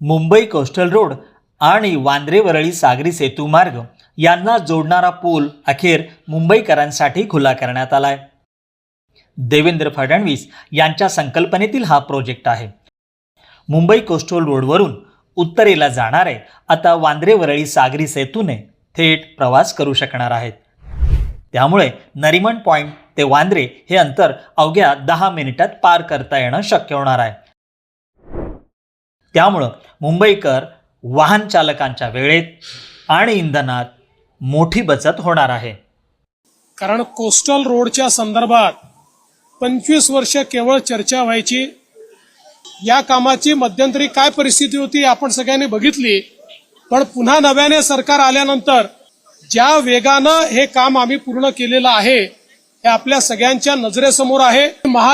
Mumbai coastal road आणि वांद्रे वरळी सागरी सेतू मार्ग यांना जोडणारा पूल अखेर मुंबईकरांसाठी खुला करण्यात आलाय। देवेंद्र फडणवीस यांच्या संकल्पनेतील हा प्रोजेक्ट आहे। मुंबई कोस्टल रोडवरून उत्तरेला जाणारे आता वांद्रे वरळी सागरी सेतूने थेट प्रवास करू शकणार आहेत। त्यामुळे नरिमन पॉइंट ते वांद्रे हे अंतर अवघ्या 10 मिनिटात पार करता येणं शक्य होणार आहे। त्यामुळे मुंबईकर वाहन चालकांच्या वेळेत आणि इंधनात मोठी बचत होणार आहे। कारण कोस्टल रोडच्या संदर्भात 25 वर्ष केवळ चर्चा व्हायची। या कामाची मध्यंतरी काय परिस्थिती होती आपण सगळ्यांनी बघितली, पण पुन्हा नव्याने सरकार आल्यानंतर ज्या वेगानं हे काम आम्ही पूर्ण केलेलं आहे हे आपल्या सगळ्यांच्या नजरेसमोर आहे।